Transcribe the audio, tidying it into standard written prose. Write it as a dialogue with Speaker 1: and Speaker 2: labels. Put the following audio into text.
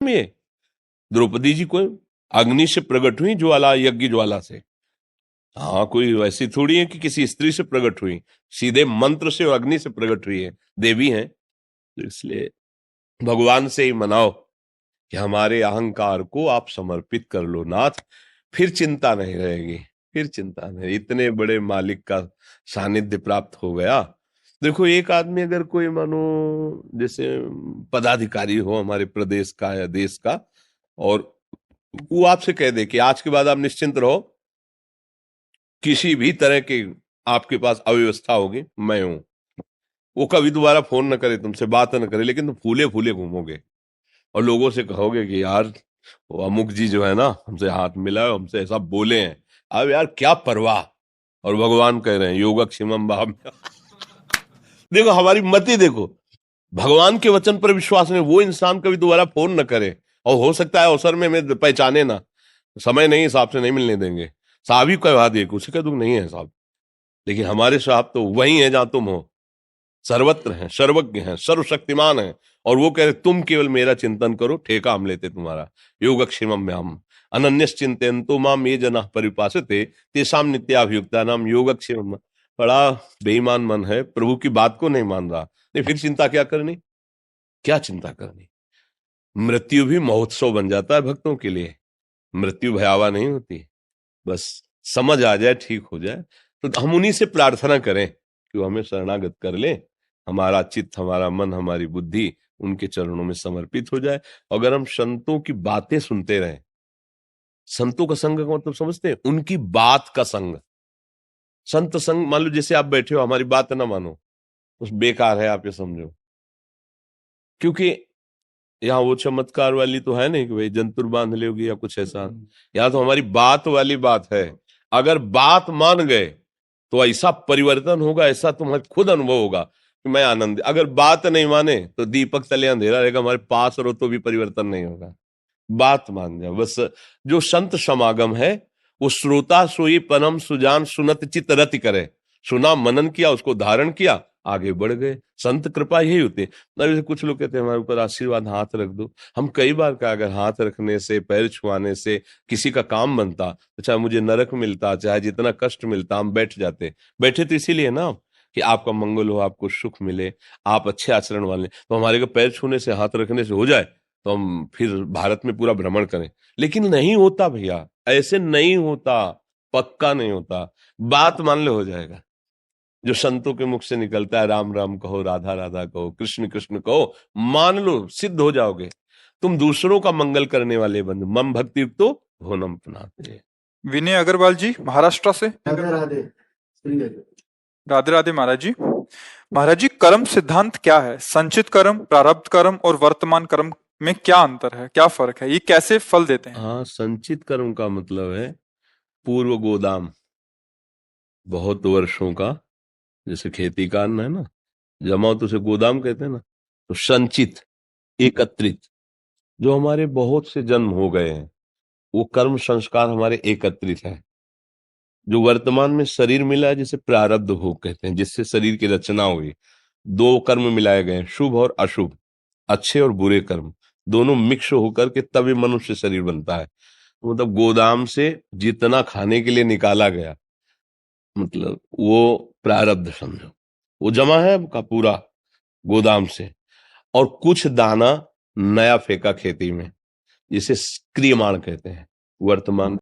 Speaker 1: में द्रौपदी जी को अग्नि से प्रकट हुई, ज्वाला, यज्ञ ज्वाला से। हाँ, कोई वैसी थोड़ी है कि किसी स्त्री से प्रकट हुई, सीधे मंत्र से और अग्नि से प्रकट हुई है, देवी हैं। तो इसलिए भगवान से ही मनाओ कि हमारे अहंकार को आप समर्पित कर लो नाथ, फिर चिंता नहीं रहेगी, फिर चिंता नहीं। इतने बड़े मालिक का सानिध्य प्राप्त हो गया। देखो, एक आदमी अगर कोई मानो जैसे पदाधिकारी हो हमारे प्रदेश का या देश का, और वो आपसे कह दे कि आज के बाद आप निश्चिंत रहो, किसी भी तरह की आपके पास अव्यवस्था होगी, मैं हूं। वो कभी दोबारा फोन न करे, तुमसे बात न करे, लेकिन तुम फूले फूले घूमोगे और लोगों से कहोगे कि यार वो अमुक जी जो है ना, हमसे हाथ मिलाए, हमसे ऐसा बोले हैं। अब यार क्या परवाह। और भगवान कह रहे हैं योगक्षेमम भाव। देखो हमारी मति, देखो भगवान के वचन पर विश्वास नहीं, वो इंसान कभी दोबारा फोन न करे, और हो सकता है अवसर में हमें पहचाने ना, समय नहीं, हिसाब से नहीं मिलने देंगे। साहब ही कहवा दिए, कुछ कह दूं नहीं है साहब, लेकिन हमारे साहब तो वही है जहां तुम हो, सर्वत्र हैं, सर्वज्ञ हैं, सर्वशक्तिमान हैं। और वो कह रहे तुम केवल मेरा चिंतन करो, ठेका हम लेते तुम्हारा। योगक्षेमम में हम अनन्यस चिंतयन्तो माम ये जना परिपासते तेषाम नित्याभियुक्ता नाम योगक्षेमम। बड़ा बेईमान मन है, प्रभु की बात को नहीं मान रहा। नहीं, फिर चिंता क्या करनी, क्या चिंता करनी। मृत्यु भी महोत्सव बन जाता है भक्तों के लिए, मृत्यु भयावह नहीं होती। बस समझ आ जाए, ठीक हो जाए। तो हम उन्हीं से प्रार्थना करें कि वो हमें शरणागत कर ले, हमारा चित्त, हमारा मन, हमारी बुद्धि उनके चरणों में समर्पित हो जाए। अगर हम संतों की बातें सुनते रहें, संतों का संग का मतलब समझते हैं, उनकी बात का संग। संत संग, मान लो जैसे आप बैठे हो, हमारी बात ना मानो, उस बेकार है, आप ये समझो। क्योंकि यहाँ वो चमत्कार वाली तो है नहीं कि भाई जंतुर बांध लोगी या कुछ ऐसा। यहाँ तो हमारी बात वाली बात है। अगर बात मान गए तो ऐसा परिवर्तन होगा, ऐसा तुम्हें खुद अनुभव होगा कि मैं आनंद। अगर बात नहीं माने तो दीपक तले अंधेरा रहेगा, हमारे पास रहो तो भी परिवर्तन नहीं होगा। बात मान जाओ बस। जो संत समागम है वो श्रोता सोई परम सुजान सुनत चित रति करे। सुना, मनन किया, उसको धारण किया, आगे बढ़ गए। संत कृपा यही होती है। जैसे कुछ लोग कहते हैं हमारे ऊपर आशीर्वाद हाथ रख दो। हम कई बार कहा, अगर हाथ रखने से, पैर छुआने से किसी का काम बनता तो चाहे मुझे नरक मिलता, चाहे जितना कष्ट मिलता, हम बैठ जाते। बैठे तो इसीलिए ना कि आपका मंगल हो, आपको सुख मिले, आप अच्छे आचरण वाले। तो हमारे को पैर छूने से, हाथ रखने से हो जाए तो हम फिर भारत में पूरा भ्रमण करें। लेकिन नहीं होता भैया, ऐसे नहीं होता, पक्का नहीं होता। बात मान लो हो जाएगा। जो संतों के मुख से निकलता है, राम राम कहो, राधा राधा कहो, कृष्ण कृष्ण कहो, मान लो सिद्ध हो जाओगे। तुम दूसरों का मंगल करने वाले बंद। मम भक्ति तो भोनम पुनाते।
Speaker 2: विनय अग्रवाल जी महाराष्ट्र से।
Speaker 3: राधे राधे।
Speaker 2: राधे राधे महाराज जी। महाराज जी, कर्म सिद्धांत क्या है? संचित कर्म, प्रारब्ध कर्म और वर्तमान कर्म में क्या अंतर है, क्या फर्क है? ये कैसे फल देते हैं?
Speaker 1: हाँ, संचित कर्म का मतलब है पूर्व गोदाम, बहुत वर्षों का, जैसे खेती का अन्न है ना, जमा तो उसे गोदाम कहते हैं ना। तो संचित, एकत्रित, जो हमारे बहुत से जन्म हो गए हैं, वो कर्म संस्कार हमारे एकत्रित है। जो वर्तमान में शरीर मिला है, जिसे प्रारब्ध भोग कहते हैं, जिससे शरीर की रचना हुई। दो कर्म मिलाए गए, शुभ और अशुभ, अच्छे और बुरे कर्म, दोनों मिक्स होकर के तभी मनुष्य शरीर बनता है। मतलब गोदाम से जितना खाने के लिए निकाला गया, मतलब वो प्रारब्ध समझो, वो जमा है का पूरा गोदाम से। और कुछ दाना नया फेंका खेती में, जिसे क्रियमाण कहते हैं, वर्तमान